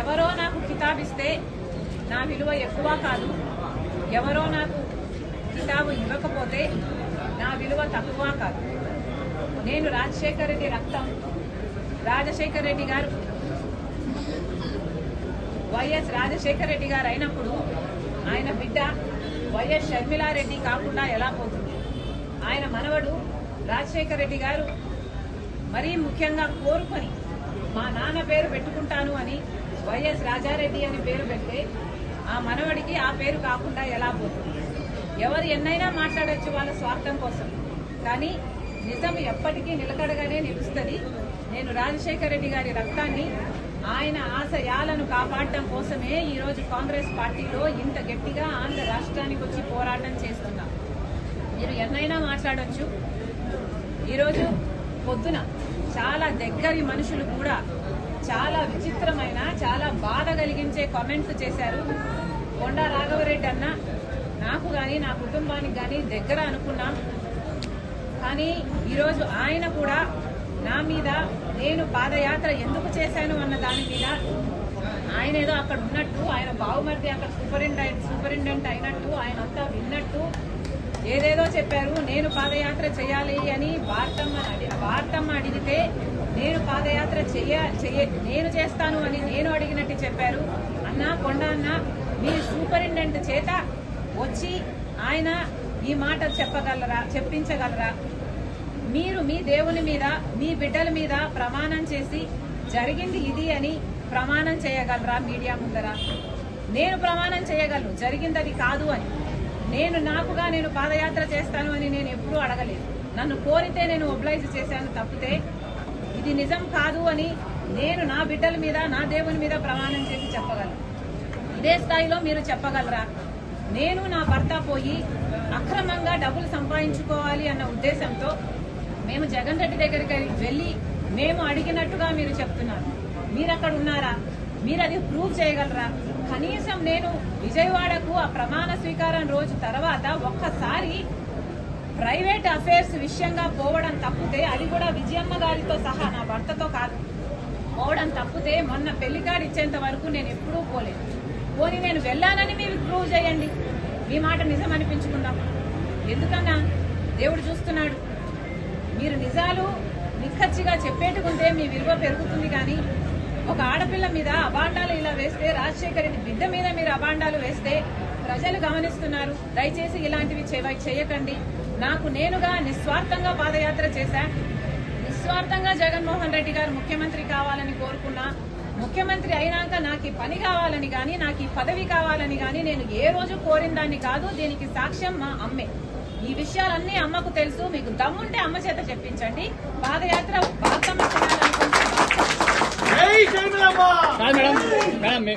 ఎవరో నాకు కితాబిస్తే నా విలువ ఎక్కువ కాదు, ఎవరో నాకు కితాబు ఇవ్వకపోతే నా విలువ తక్కువ కాదు. నేను రాజశేఖర రెడ్డి రక్తం. రాజశేఖర రెడ్డి గారు వైఎస్ రాజశేఖర రెడ్డి గారు అయినప్పుడు ఆయన బిడ్డ వైఎస్ షర్మిలారెడ్డి కాకుండా ఎలా పోతుంది? ఆయన మనవడు రాజశేఖర రెడ్డి గారు మరీ ముఖ్యంగా కోరుకొని మా నాన్న పేరు పెట్టుకుంటాను అని వైఎస్ రాజారెడ్డి అని పేరు పెడితే ఆ మనవడికి ఆ పేరు కాకుండా ఎలా పోతుంది? ఎవరు ఎన్నైనా మాట్లాడచ్చు వాళ్ళ స్వార్థం కోసం, కానీ నిజం ఎప్పటికీ నిలకడగానే నిలుస్తుంది. నేను రాజశేఖర రెడ్డి గారి రక్తాన్ని, ఆయన ఆశయాలను కాపాడటం కోసమే ఈరోజు కాంగ్రెస్ పార్టీలో ఇంత గట్టిగా ఆంధ్ర రాష్ట్రానికి వచ్చి పోరాటం చేస్తున్నా. మీరు ఎన్నైనా మాట్లాడొచ్చు. ఈరోజు పొద్దున చాలా దగ్గరి మనుషులు కూడా చాలా విచిత్రమైన, చాలా బాధ కలిగించే కామెంట్స్ చేశారు. కొండా రాఘవరెడ్డి అన్న నాకు కానీ నా కుటుంబానికి కానీ దగ్గర అనుకున్నాం, కానీ ఈరోజు ఆయన కూడా నా మీద నేను పాదయాత్ర ఎందుకు చేశాను అన్న దాని మీద ఆయన ఏదో అక్కడ ఉన్నట్టు, ఆయన బావుమర్ది అక్కడ సూపరింటెండెంట్ అయినట్టు, ఆయన అంతా విన్నట్టు ఏదేదో చెప్పారు. నేను పాదయాత్ర చేయాలి అని వార్తమ్మ అడిగితే నేను పాదయాత్ర నేను చేస్తాను అని నేను అడిగినట్టు చెప్పారు. అన్న కొండ అన్న, మీ సూపరింటెండెంట్ చేత వచ్చి ఆయన ఈ మాట చెప్పించగలరా? మీరు మీ దేవుని మీద, మీ బిడ్డల మీద ప్రమాణం చేసి జరిగింది ఇది అని ప్రమాణం చేయగలరా మీడియా ముందర? నేను ప్రమాణం చేయగలను జరిగింది అది కాదు అని. నేను పాదయాత్ర చేస్తాను అని నేను ఎప్పుడూ అడగలేదు. నన్ను కోరితే నేను ఒబ్లైజ్ చేశాను తప్పితే ఇది నిజం కాదు అని నేను నా బిడ్డల మీద, నా దేవుని మీద ప్రమాణం చేసి చెప్పగలను. ఇదే స్థాయిలో మీరు చెప్పగలరా? నేను నా భర్త పోయి అక్రమంగా డబ్బులు సంపాదించుకోవాలి అన్న ఉద్దేశంతో మేము జగన్ రెడ్డి దగ్గరికి వెళ్ళి మేము అడిగినట్టుగా మీరు చెప్తున్నారు. మీరు అక్కడ ఉన్నారా? మీరు అది ప్రూవ్ చేయగలరా? కనీసం నేను విజయవాడకు ఆ ప్రమాణ స్వీకారం రోజు తర్వాత ఒక్కసారి ప్రైవేట్ అఫైర్స్ విషయంగా పోవడం తప్పితే, అది కూడా విజయమ్మ గారితో సహా నా భర్తతో కాదు, పోవడం తప్పితే మొన్న పెళ్లి కార్డు ఇచ్చేంత వరకు నేను ఎప్పుడూ పోలేదు. పోనీ నేను వెళ్ళానని మీరు ప్రూవ్ చేయండి, మీ మాట నిజం అనిపించుకుందాం. ఎందుకన్నా దేవుడు చూస్తున్నాడు. మీరు నిజాలు నిక్కచ్చిగా చెప్పేట్టుకుంటే మీ విలువ పెరుగుతుంది, కానీ ఒక ఆడపిల్ల మీద అబాండాలు ఇలా వేస్తే, రాజశేఖర రెడ్డి బిడ్డ మీద మీరు అబాండాలు వేస్తే ప్రజలు గమనిస్తున్నారు. దయచేసి ఇలాంటివి చేయకండి. నాకు నేనుగా నిస్వార్థంగా పాదయాత్ర చేశా. నిస్వార్థంగా జగన్మోహన్ రెడ్డి గారు ముఖ్యమంత్రి కావాలని కోరుకున్నా. ముఖ్యమంత్రి అయినాక నాకు ఈ పని కావాలని గాని, నాకు ఈ పదవి కావాలని గాని నేను ఏ రోజు కోరిన దాన్ని కాదు. దీనికి సాక్ష్యం మా అమ్మే. ఈ విషయాలన్నీ అమ్మకు తెలుసు. మీకు దమ్ముంటే అమ్మ చేత చెప్పించండి. పాదయాత్ర బాగా